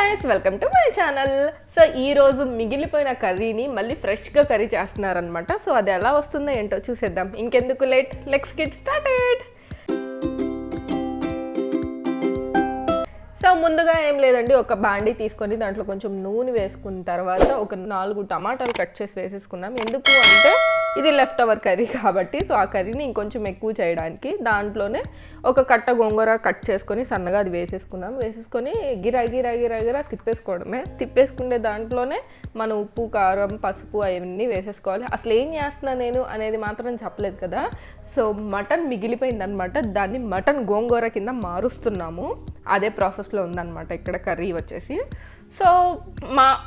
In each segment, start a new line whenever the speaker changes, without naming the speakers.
Guys, welcome to my channel. So ఈ రోజు మిగిలిపోయిన కర్రీని మళ్ళీ ఫ్రెష్గా కర్రీ చేస్తున్నారనమాట. సో అది ఎలా వస్తుందో ఏంటో చూసేద్దాం. ఇంకెందుకు late, let's get started. So ముందుగా ఏం లేదండి, ఒక బాండీ తీసుకొని దాంట్లో కొంచెం నూనె వేసుకున్న తర్వాత ఒక 4 టమాటాలు కట్ చేసి వేసేసుకున్నాం. ఎందుకు అంటే ఇది లెఫ్ట్ ఓవర్ కర్రీ కాబట్టి. సో ఆ కర్రీని ఇంకొంచెం ఎక్కువ చేయడానికి దాంట్లోనే ఒక కట్ట గోంగూర కట్ చేసుకొని సన్నగా అది వేసేసుకున్నాం. వేసేసుకొని గిరా గిరా గిరా గిరా తిప్పేసుకోవడమే. తిప్పేసుకునే దాంట్లోనే మన ఉప్పు, కారం, పసుపు అవన్నీ వేసేసుకోవాలి. అసలు ఏం చేస్తున్నా నేను అనేది మాత్రం చెప్పలేదు కదా. సో మటన్ మిగిలిపోయిందనమాట, దాన్ని మటన్ గోంగూర కింద మారుస్తున్నాము. అదే ప్రాసెస్లో ఉందన్నమాట ఇక్కడ కర్రీ వచ్చేసి. సో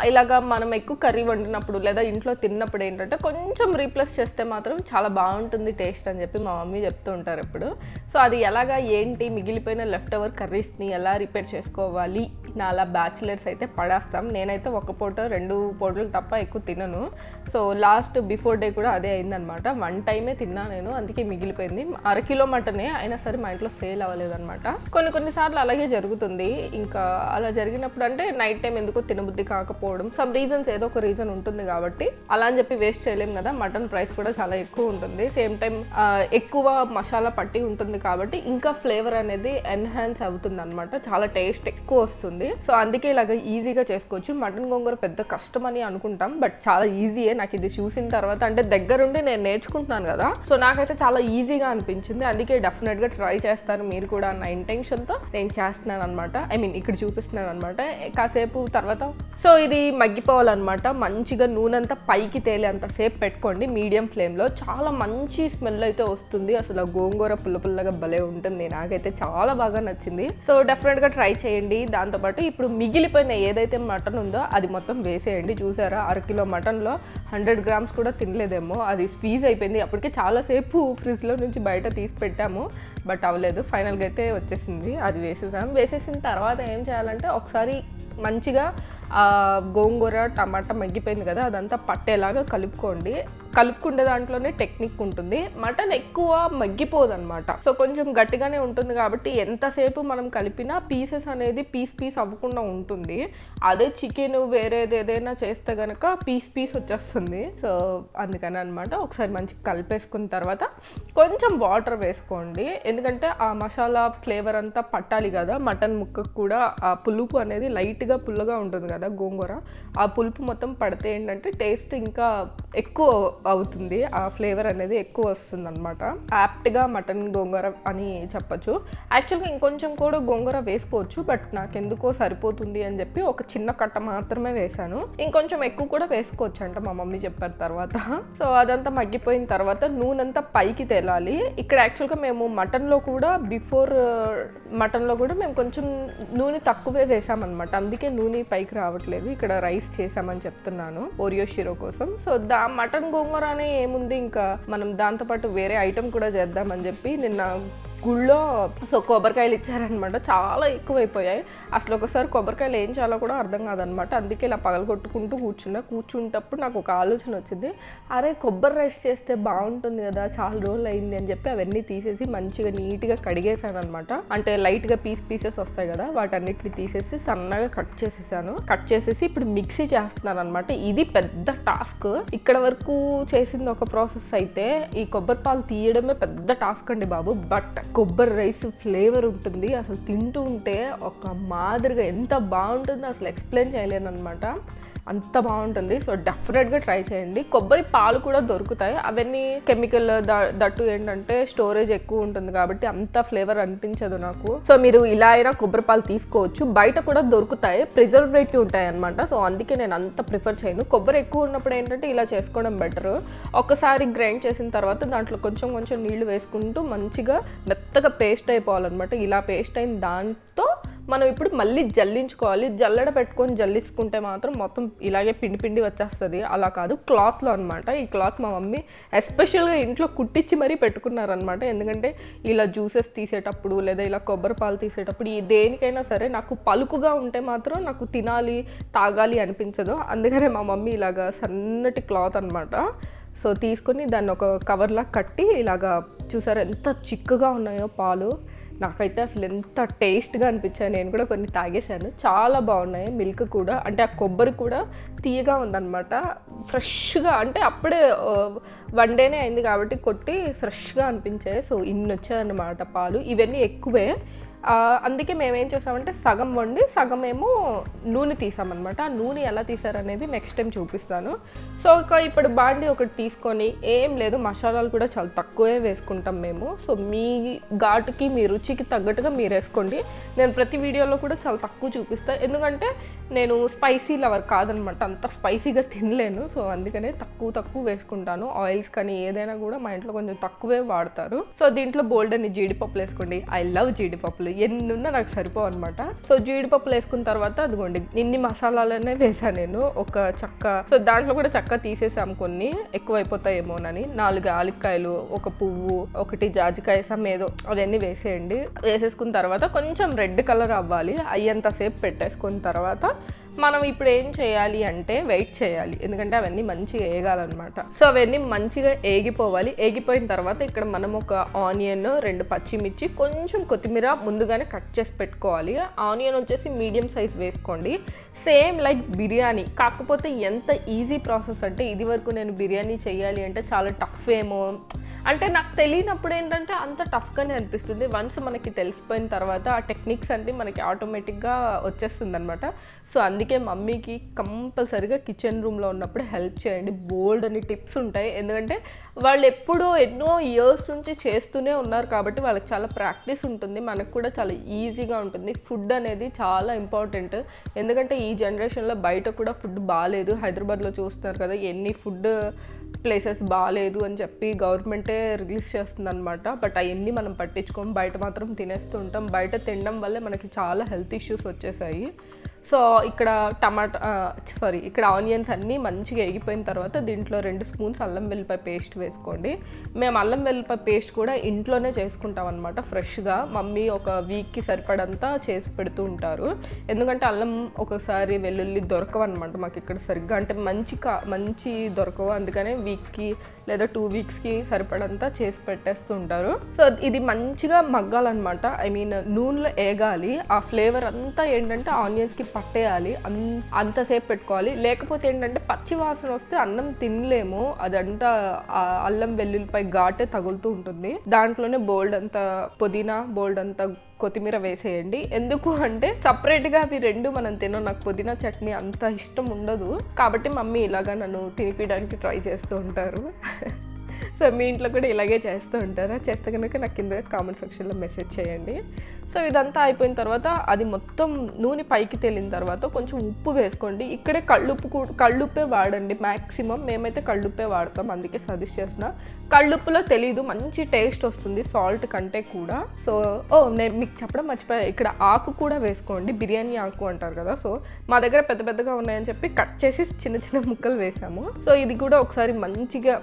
ఇలాగా మనం ఎక్కువ కర్రీ వండినప్పుడు లేదా ఇంట్లో తిన్నప్పుడు ఏంటంటే కొంచెం రీప్లేస్ చేస్తే మాత్రం చాలా బాగుంటుంది టేస్ట్ అని చెప్పి మా మమ్మీ చెప్తూ ఉంటారు ఎప్పుడు. సో అది ఎలాగా ఏంటి, మిగిలిపోయిన లెఫ్ట్ ఓవర్ కర్రీస్ని ఎలా రిపేర్ చేసుకోవాలి, నా అలా బ్యాచిలర్స్ అయితే పడేస్తాం. నేనైతే ఒక పూట 2 పూటలు తప్ప ఎక్కువ తినను. సో లాస్ట్ బిఫోర్ డే కూడా అదే అయిందనమాట. 1 టైమే తిన్నా నేను, అందుకే మిగిలిపోయింది. 1/2 కిలో మటనే అయినా సరే మా ఇంట్లో సేల్ అవ్వలేదన్నమాట. కొన్నిసార్లు అలాగే జరుగుతుంది. ఇంకా అలా జరిగినప్పుడు అంటే నైట్ టైం ఎందుకో తినబుద్ధి కాకపోవడం, సమ్ రీజన్స్, ఏదో ఒక రీజన్ ఉంటుంది కాబట్టి అలా అని చెప్పి వేస్ట్ చేయలేం కదా. మటన్ ప్రైస్ కూడా చాలా ఎక్కువ ఉంటుంది, సేమ్ టైం ఎక్కువ మసాలా పట్టి ఉంటుంది కాబట్టి ఇంకా ఫ్లేవర్ అనేది ఎన్హాన్స్ అవుతుంది అనమాట, చాలా టేస్ట్ ఎక్కువ వస్తుంది. సో అందుకే ఇలాగ ఈజీగా చేసుకోవచ్చు. మటన్ గోంగూర పెద్ద కష్టం అని అనుకుంటాం, బట్ చాలా ఈజీయే. నాకు ఇది చూసిన తర్వాత అంటే దగ్గరుండి నేను నేర్చుకుంటున్నాను కదా, సో నాకైతే చాలా ఈజీగా అనిపించింది. అందుకే డెఫినెట్గా ట్రై చేస్తారు మీరు కూడా అన్న ఇంటెన్షన్తో నేను చేస్తున్నాను అనమాట. ఇక్కడ చూపిస్తున్నాను అనమాట. కాసేపు తర్వాత సో ఇది మగ్గిపోవాలన్నమాట. మంచిగా నూనె అంతా పైకి తేలేంతసేపు పెట్టుకోండి మీడియం ఫ్లేమ్లో. చాలా మంచి స్మెల్ అయితే వస్తుంది. అసలు గోంగూర పుల్లగా భలే ఉంటుంది. నాకైతే చాలా బాగా నచ్చింది. సో డెఫినెట్గా ట్రై చేయండి. దాంతోపాటు ఇప్పుడు మిగిలిపోయిన ఏదైతే మటన్ ఉందో అది మొత్తం వేసేయండి. చూసారా, 1/2 కిలో మటన్లో 100 గ్రామ్స్ కూడా తినలేదేమో, అది స్క్వీజ్ అయిపోయింది. అప్పటికే చాలాసేపు ఫ్రిడ్జ్లో నుంచి బయట తీసి పెట్టాము, బట్ అవ్వలేదు. ఫైనల్గా అయితే వచ్చేసింది. అది వేసేసిన తర్వాత ఏం చేయాలంటే ఒకసారి మంచిగా గోంగూర టమాటా మగ్గిపోయింది కదా, అదంతా పట్టేలాగా కలుపుకుండే దాంట్లోనే టెక్నిక్ ఉంటుంది. మటన్ ఎక్కువ మగ్గిపోదు అనమాట, సో కొంచెం గట్టిగానే ఉంటుంది కాబట్టి ఎంతసేపు మనం కలిపినా పీసెస్ అనేది పీస్ అవ్వకుండా ఉంటుంది. అదే చికెన్ వేరేది ఏదైనా చేస్తే కనుక పీస్ వచ్చేస్తుంది. సో అందుకని అనమాట ఒకసారి మంచిగా కలిపేసుకున్న తర్వాత కొంచెం వాటర్ వేసుకోండి, ఎందుకంటే ఆ మసాలా ఫ్లేవర్ అంతా పట్టాలి కదా మటన్ ముక్కకు కూడా. ఆ పులుపు అనేది లైట్గా పుల్లగా ఉంటుంది కదా గోంగూర, ఆ పులుపు మొత్తం పడితే ఏంటంటే టేస్ట్ ఇంకా ఎక్కువ అవుతుంది, ఆ ఫ్లేవర్ అనేది ఎక్కువ వస్తుంది అనమాట. యాప్ట్గా మటన్ గోంగూర అని చెప్పచ్చు. యాక్చువల్గా ఇంకొంచెం కూడా గోంగూర వేసుకోవచ్చు, బట్ నాకెందుకో సరిపోతుంది అని చెప్పి ఒక చిన్న కట్ట మాత్రమే వేసాను. ఇంకొంచెం ఎక్కువ కూడా వేసుకోవచ్చు అంట మా మమ్మీ చెప్పారు తర్వాత. సో అదంతా మగ్గిపోయిన తర్వాత నూనె అంతా పైకి తేలాలి. ఇక్కడ యాక్చువల్గా మేము మటన్లో కూడా మేము కొంచెం నూనె తక్కువే వేసామన్నమాట, అందుకే నూనె పైకి రావట్లేదు. ఇక్కడ రైస్ చేసామని చెప్తున్నాను ఓరియో షీరో కోసం. సో మటన్ గోంగూర అనే ఏముంది, ఇంకా మనం దాంతోపాటు వేరే ఐటెం కూడా చేద్దామని చెప్పి నిన్న గుళ్ళో సో కొబ్బరికాయలు ఇచ్చారనమాట. చాలా ఎక్కువైపోయాయి. అసలు ఒకసారి కొబ్బరికాయలు ఏం చేయాలో కూడా అర్థం కాదనమాట. అందుకే ఇలా పగలగొట్టుకుంటూ కూర్చుంటప్పుడు నాకు ఒక ఆలోచన వచ్చింది, అరే కొబ్బరి రైస్ చేస్తే బాగుంటుంది కదా, చాలా రోజులు అయింది అని చెప్పి అవన్నీ తీసేసి మంచిగా నీట్గా కడిగేసాను అనమాట. అంటే లైట్గా పీసెస్ వస్తాయి కదా, వాటన్నిటిని తీసేసి సన్నగా కట్ చేసేసి ఇప్పుడు మిక్సీ చేస్తున్నాను అనమాట. ఇది పెద్ద టాస్క్. ఇక్కడ వరకు చేసింది ఒక ప్రాసెస్ అయితే ఈ కొబ్బరి పాలు తీయడమే పెద్ద టాస్క్ అండి బాబు. బట్ కొబ్బరి రైస్ ఫ్లేవర్ ఉంటుంది, అసలు తింటూ ఉంటే ఒక మాదిరిగా ఎంత బాగుంటుందో అసలు ఎక్స్ప్లెయిన్ చేయలేను అనమాట, అంత బాగుంటుంది. సో డెఫినెట్గా ట్రై చేయండి. కొబ్బరి పాలు కూడా దొరుకుతాయి, అవన్నీ కెమికల్ దట్టు ఏంటంటే స్టోరేజ్ ఎక్కువ ఉంటుంది కాబట్టి అంత ఫ్లేవర్ అనిపించదు నాకు. సో మీరు ఇలా అయినా కొబ్బరి పాలు తీసుకోవచ్చు, బయట కూడా దొరుకుతాయి, ప్రిజర్వేటివ్ ఉంటాయి అనమాట. సో అందుకే నేను అంత ప్రిఫర్ చేయను. కొబ్బరి ఎక్కువ ఉన్నప్పుడు ఏంటంటే ఇలా చేసుకోవడం బెటర్. ఒకసారి గ్రైండ్ చేసిన తర్వాత దాంట్లో కొంచెం నీళ్లు వేసుకుంటూ మంచిగా మెత్తగా పేస్ట్ అయిపోవాలన్నమాట. ఇలా పేస్ట్ అయిన దాంతో మనం ఇప్పుడు మళ్ళీ జల్లించుకోవాలి. జల్లెడ పెట్టుకొని జల్లించుకుంటే మాత్రం మొత్తం ఇలాగే పిండి వచ్చేస్తుంది. అలా కాదు, క్లాత్లో అనమాట. ఈ క్లాత్ మా మమ్మీ ఎస్పెషల్గా ఇంట్లో కుట్టించి మరీ పెట్టుకున్నారనమాట. ఎందుకంటే ఇలా జ్యూసెస్ తీసేటప్పుడు లేదా ఇలా కొబ్బరి పాలు తీసేటప్పుడు దేనికైనా సరే నాకు పలుకుగా ఉంటే మాత్రం నాకు తినాలి తాగాలి అనిపించదు. అందుకనే మా మమ్మీ ఇలాగా సన్నటి క్లాత్ అనమాట. సో తీసుకొని దాన్ని ఒక కవర్లా కట్టి ఇలాగా చూసారు ఎంత చిక్కగా ఉన్నాయో పాలు. నాకైతే అసలు ఎంత టేస్ట్గా అనిపించాయి. నేను కూడా కొన్ని తాగేశాను, చాలా బాగున్నాయి. మిల్క్ కూడా అంటే ఆ కొబ్బరి కూడా తీయగా ఉందన్నమాట. ఫ్రెష్గా అంటే అప్పుడే 1 డేనే అయింది కాబట్టి కొట్టి ఫ్రెష్గా అనిపించాయి. సో ఇన్ని వచ్చాయన్నమాట పాలు. ఇవన్నీ ఎక్కువే, అందుకే మేమేం చేసామంటే సగం వండి సగం ఏమో నూనె తీసామన్నమాట. ఆ నూనె ఎలా తీసారనేది నెక్స్ట్ టైం చూపిస్తాను. సో ఇప్పుడు బాండి ఒకటి తీసుకొని, ఏం లేదు మసాలాలు కూడా చాలా తక్కువే వేసుకుంటాం మేము. సో మీ ఘాటుకి మీ రుచికి తగ్గట్టుగా మీరు వేసుకోండి. నేను ప్రతి వీడియోలో కూడా చాలా తక్కువ చూపిస్తాను, ఎందుకంటే నేను స్పైసీ లవర్ కాదనమాట, అంత స్పైసీగా తినలేను. సో అందుకనే తక్కువ వేసుకుంటాను. ఆయిల్స్ కానీ ఏదైనా కూడా మా ఇంట్లో కొంచెం తక్కువే వాడతారు. సో దీంట్లో బోల్డ్ అని జీడిపప్పులు వేసుకోండి. ఐ లవ్ జీడిపప్పులు, ఎన్ని ఉన్నా నాకు సరిపోవు అనమాట. సో జీడిపప్పులు వేసుకున్న తర్వాత అదిగోండి ఇన్ని మసాలాలనే వేసాను నేను. ఒక చెక్క, సో దాంట్లో కూడా చెక్క తీసేసాము, కొన్ని ఎక్కువైపోతాయేమోనని. 4 యాలక్కాయలు, ఒక పువ్వు, 1 జాజికాయ ఏదో అవన్నీ వేసేయండి. వేసేసుకున్న తర్వాత కొంచెం రెడ్ కలర్ అవ్వాలి, అయ్యేంతసేపు పెట్టేసుకున్న తర్వాత మనం ఇప్పుడు ఏం చేయాలి అంటే వెయిట్ చేయాలి, ఎందుకంటే అవన్నీ మంచిగా వేగాలన్నమాట. సో అవన్నీ మంచిగా ఏగిపోవాలి. ఏగిపోయిన తర్వాత ఇక్కడ మనం ఒక ఆనియన్, 2 పచ్చిమిర్చి, కొంచెం కొత్తిమీర ముందుగానే కట్ చేసి పెట్టుకోవాలి. ఆనియన్ వచ్చేసి మీడియం సైజ్ వేసుకోండి, సేమ్ లైక్ బిర్యానీ. కాకపోతే ఎంత ఈజీ ప్రాసెస్ అంటే, ఇది వరకు నేను బిర్యానీ చేయాలి అంటే చాలా టఫ్ ఏమో అంటే నాకు తెలియనప్పుడు ఏంటంటే అంత టఫ్గానే అనిపిస్తుంది. వన్స్ మనకి తెలిసిపోయిన తర్వాత ఆ టెక్నిక్స్ అన్నీ మనకి ఆటోమేటిక్గా వచ్చేస్తుంది అనమాట. సో అందుకే మమ్మీకి కంపల్సరీగా కిచెన్ రూమ్లో ఉన్నప్పుడు హెల్ప్ చేయండి. బోల్డ్ అని టిప్స్ ఉంటాయి, ఎందుకంటే వాళ్ళు ఎన్నో ఇయర్స్ నుంచి చేస్తూనే ఉన్నారు కాబట్టి వాళ్ళకి చాలా ప్రాక్టీస్ ఉంటుంది. మనకు కూడా చాలా ఈజీగా ఉంటుంది. ఫుడ్ అనేది చాలా ఇంపార్టెంట్, ఎందుకంటే ఈ జనరేషన్లో బయట కూడా ఫుడ్ బాగాలేదు. హైదరాబాద్లో చూస్తున్నారు కదా, ఎన్ని ఫుడ్ ప్లేసెస్ బాగాలేదు అని చెప్పి గవర్నమెంటే రిలీజ్ చేస్తుంది అనమాట. బట్ అవన్నీ మనం పట్టించుకోం, బయట మాత్రం తినేస్తూ ఉంటాం. బయట తినడం వల్లే మనకి చాలా హెల్త్ ఇష్యూస్ వచ్చేసాయి. సో ఇక్కడ ఇక్కడ ఆనియన్స్ అన్నీ మంచిగా ఎగిపోయిన తర్వాత దీంట్లో 2 స్పూన్స్ అల్లం వెల్లిపాయ పేస్ట్ వేసుకోండి. మేము అల్లం వెల్లిపాయ పేస్ట్ కూడా ఇంట్లోనే చేసుకుంటాం అనమాట, ఫ్రెష్గా. మమ్మీ ఒక వీక్కి సరిపడంతా చేసి పెడుతూ ఉంటారు, ఎందుకంటే అల్లం ఒకసారి వెల్లుల్లి దొరకవు అనమాట మాకు ఇక్కడ సరిగ్గా, అంటే మంచి దొరకవు. అందుకనే వీక్కి లేదా 2 వీక్స్కి సరిపడంతా చేసి పెట్టేస్తూ ఉంటారు. సో ఇది మంచిగా మగ్గాలన్నమాట, ఐ మీన్ నూనెలో ఏగాలి. ఆ ఫ్లేవర్ అంతా ఏంటంటే ఆనియన్స్కి పట్టేయాలి, అంతసేపు పెట్టుకోవాలి. లేకపోతే ఏంటంటే పచ్చి వాసన వస్తే అన్నం తినలేము, అదంతా అల్లం వెల్లుల్లిపై ఘాటే తగులుతూ ఉంటుంది. దాంట్లోనే బోల్డ్ అంతా పుదీనా, బోల్డ్ అంతా కొత్తిమీర వేసేయండి. ఎందుకు అంటే సపరేట్గా అవి 2 మనం తినం, నాకు పుదీనా చట్నీ అంత ఇష్టం ఉండదు కాబట్టి మమ్మీ ఇలాగా నన్ను తినిపించడానికి ట్రై చేస్తూ ఉంటారు. సో మీ ఇంట్లో కూడా ఇలాగే చేస్తూ ఉంటారా? చేస్తే కనుక నాకు కింద కామెంట్ సెక్షన్లో మెసేజ్ చేయండి. సో ఇదంతా అయిపోయిన తర్వాత అది మొత్తం నూనె పైకి తేలిన తర్వాత కొంచెం ఉప్పు వేసుకోండి. ఇక్కడే కళ్ళుప్పే వాడండి మ్యాక్సిమం. మేమైతే కళ్ళుప్పే వాడతాం, అందుకే సజెస్ట్ చేసిన. కళ్ళుప్పులో తెలీదు, మంచి టేస్ట్ వస్తుంది సాల్ట్ కంటే కూడా. సో నేను మీకు చెప్పడం మర్చిపోయా, ఇక్కడ ఆకు కూడా వేసుకోండి, బిర్యానీ ఆకు అంటారు కదా. సో మా దగ్గర పెద్దగా ఉన్నాయని చెప్పి కట్ చేసి చిన్న ముక్కలు వేసాము. సో ఇది కూడా ఒకసారి మంచిగా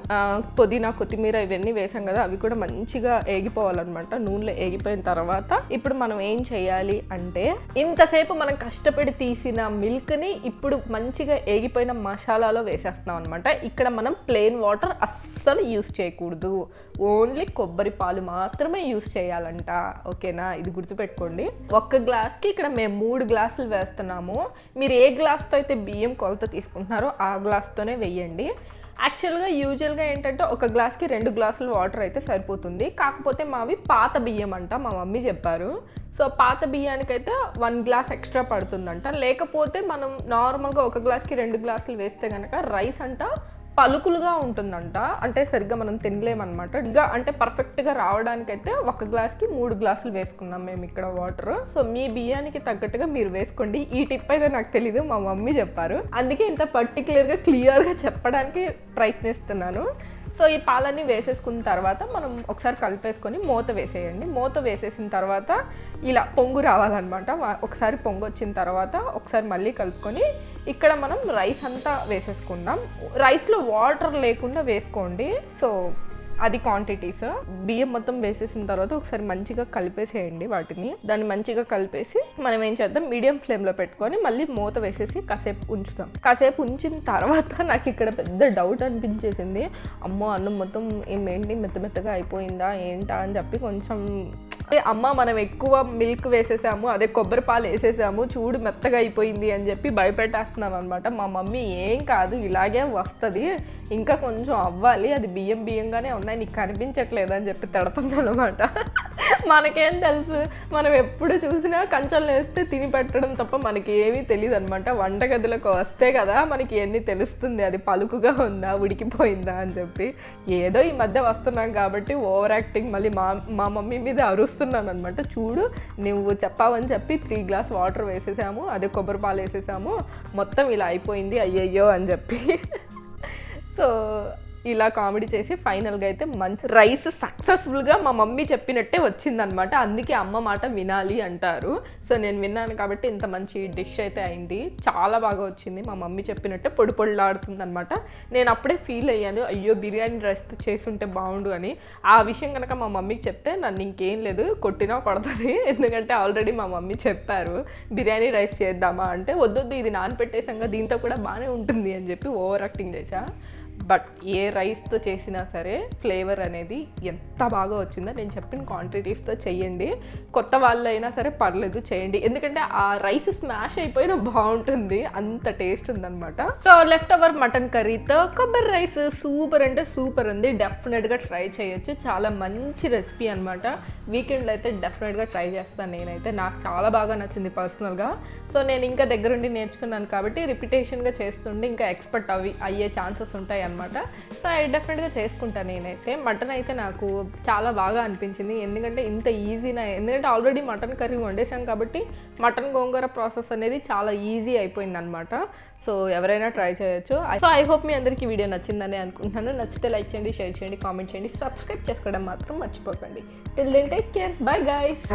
పుదీనా, కొత్తిమీర ఇవన్నీ వేసాం కదా, అవి కూడా మంచిగా ఏగిపోవాలన్నమాట. నూనెలో ఏగిపోయిన తర్వాత ఇప్పుడు మనం ఏం చేయాలి అంటే, ఇంతసేపు మనం కష్టపడి తీసిన మిల్క్ని ఇప్పుడు మంచిగా ఏగిపోయిన మసాలాలో వేసేస్తున్నాం అనమాట. ఇక్కడ మనం ప్లెయిన్ వాటర్ అస్సలు యూస్ చేయకూడదు, ఓన్లీ కొబ్బరి పాలు మాత్రమే యూస్ చేయాలంట, ఓకేనా? ఇది గుర్తుపెట్టుకోండి. 1 గ్లాస్కి ఇక్కడ మేము 3 గ్లాసులు వేస్తున్నాము. మీరు ఏ గ్లాస్తో అయితే బియ్యం కొలత తీసుకుంటున్నారో ఆ గ్లాస్తోనే వేయండి. యాక్చువల్గా యూజువల్గా ఏంటంటే 1 గ్లాస్కి 2 గ్లాసులు వాటర్ అయితే సరిపోతుంది. కాకపోతే మావి పాత బియ్యం అంట, మా మమ్మీ చెప్పారు. సో పాత బియ్యానికైతే 1 గ్లాస్ ఎక్స్ట్రా పడుతుందంట. లేకపోతే మనం నార్మల్గా 1 గ్లాస్కి 2 గ్లాసులు వేస్తే కనుక రైస్ అంట పలుకులుగా ఉంటుందంట, అంటే సరిగ్గా మనం తినలేమన్నమాట. ఇంకా అంటే పర్ఫెక్ట్గా రావడానికైతే 1 గ్లాస్కి 3 గ్లాసులు వేసుకున్నాం మేము ఇక్కడ వాటర్. సో మీ బియ్యానికి తగ్గట్టుగా మీరు వేసుకోండి. ఈ టిప్ అయితే నాకు తెలీదు, మా మమ్మీ చెప్పారు, అందుకే ఇంత పర్టికులర్గా క్లియర్గా చెప్పడానికి ప్రయత్నిస్తున్నాను. సో ఈ పాలన్నీ వేసేసుకున్న తర్వాత మనం ఒకసారి కలిపేసుకొని మూత వేసేయండి. మూత వేసేసిన తర్వాత ఇలా పొంగు రావాలన్నమాట. ఒకసారి పొంగు వచ్చిన తర్వాత ఒకసారి మళ్ళీ కలుపుకొని ఇక్కడ మనం రైస్ అంతా వేసేసుకుందాం. రైస్లో వాటర్ లేకుండా వేసుకోండి. సో అది క్వాంటిటీస్. బియ్యం మొత్తం వేసేసిన తర్వాత ఒకసారి మంచిగా కలిపేసేయండి వాటిని. దాన్ని మంచిగా కలిపేసి మనం ఏం చేద్దాం, మీడియం ఫ్లేమ్లో పెట్టుకొని మళ్ళీ మూత వేసేసి కాసేపు ఉంచుతాం. కాసేపు ఉంచిన తర్వాత నాకు ఇక్కడ పెద్ద డౌట్ అనిపించేసింది, అమ్మో అన్నం మొత్తం ఏంటి మెత్తగా అయిపోయిందా ఏంటా అని చెప్పి కొంచెం అమ్మ మనం ఎక్కువ మిల్క్ వేసేసాము, అదే కొబ్బరి పాలు వేసేసాము, చూడు మెత్తగా అయిపోయింది అని చెప్పి భయపెట్టేస్తున్నాను అనమాట. మా మమ్మీ ఏం కాదు ఇలాగే వస్తుంది, ఇంకా కొంచెం అవ్వాలి, అది బియ్యంగానే ఉన్నాయి, నీకు కనిపించట్లేదు అని చెప్పి తిడుతుంది అనమాట. మనకేం తెలుసు, మనం ఎప్పుడు చూసినా కంచెలు వేస్తే తిని పెట్టడం తప్ప మనకి ఏమీ తెలియదు అనమాట. వంటగదిలోకి వస్తే కదా మనకి ఎన్ని తెలుస్తుంది, అది పలుకుగా ఉందా ఉడికిపోయిందా అని చెప్పి. ఏదో ఈ మధ్య వస్తున్నాం కాబట్టి ఓవర్ యాక్టింగ్ మళ్ళీ మా మమ్మీ మీద అరుస్తున్నాను అనమాట. చూడు నువ్వు చెప్పావని చెప్పి 3 గ్లాస్ వాటర్ వేసేసాము, అదే కొబ్బరి పాలు వేసేసాము, మొత్తం ఇలా అయిపోయింది అయ్యయ్యో అని చెప్పి. సో ఇలా కామెడీ చేసి ఫైనల్గా అయితే మంచి రైస్ సక్సెస్ఫుల్గా మా మమ్మీ చెప్పినట్టే వచ్చిందనమాట. అందుకే అమ్మ మాట వినాలి అంటారు. సో నేను విన్నాను కాబట్టి ఇంత మంచి డిష్ అయితే అయింది, చాలా బాగా వచ్చింది. మా మమ్మీ చెప్పినట్టే పొడి పొడిలాడుతుంది అనమాట. నేను అప్పుడే ఫీల్ అయ్యాను, అయ్యో బిర్యానీ రైస్ చేసుంటే బాగుండు అని. ఆ విషయం కనుక మా మమ్మీకి చెప్తే నన్ను ఇంకేం లేదు కొట్టినా కొడుతుంది, ఎందుకంటే ఆల్రెడీ మా మమ్మీ చెప్పారు బిర్యానీ రైస్ చేద్దామా అంటే, వద్దొద్దు ఇది నానపెట్టేసాక దీంతో కూడా బాగానే ఉంటుంది అని చెప్పి ఓవర్ యాక్టింగ్ చేశా. బట్ ఏ రైస్తో చేసినా సరే ఫ్లేవర్ అనేది ఎంత బాగా వచ్చిందో, నేను చెప్పిన క్వాంటిటీస్తో చేయండి. కొత్త వాళ్ళు అయినా సరే పర్లేదు చేయండి, ఎందుకంటే ఆ రైస్ స్మాష్ అయిపోయినా బాగుంటుంది, అంత టేస్ట్ ఉందన్నమాట. సో లెఫ్ట్ ఓవర్ మటన్ కర్రీతో కొబ్బరి రైస్ సూపర్ అంటే సూపర్ ఉంది, డెఫినెట్గా ట్రై చేయొచ్చు. చాలా మంచి రెసిపీ అనమాట. వీకెండ్లో అయితే డెఫినెట్గా ట్రై చేస్తాను నేనైతే, నాకు చాలా బాగా నచ్చింది పర్సనల్గా. సో నేను ఇంకా దగ్గరుండి నేర్చుకున్నాను కాబట్టి రిపిటేషన్గా చేస్తుండే ఇంకా ఎక్స్పర్ట్ అయ్యే ఛాన్సెస్ ఉంటాయి అనమాట. సో డెఫినెట్గా చేసుకుంటాను నేనైతే. మటన్ అయితే నాకు చాలా బాగా అనిపించింది, ఎందుకంటే ఇంత ఈజీనా, ఎందుకంటే ఆల్రెడీ మటన్ కర్రీ వండేసాం కాబట్టి మటన్ గోంగూర ప్రాసెస్ అనేది చాలా ఈజీ అయిపోయింది అనమాట. సో ఎవరైనా ట్రై చేయొచ్చు. సో ఐ హోప్ మీ అందరికీ వీడియో నచ్చిందని అనుకుంటున్నాను. నచ్చితే లైక్ చేయండి, షేర్ చేయండి, కామెంట్ చేయండి, సబ్స్క్రైబ్ చేసుకోవడం మాత్రం మర్చిపోకండి. Till then take care, bye guys.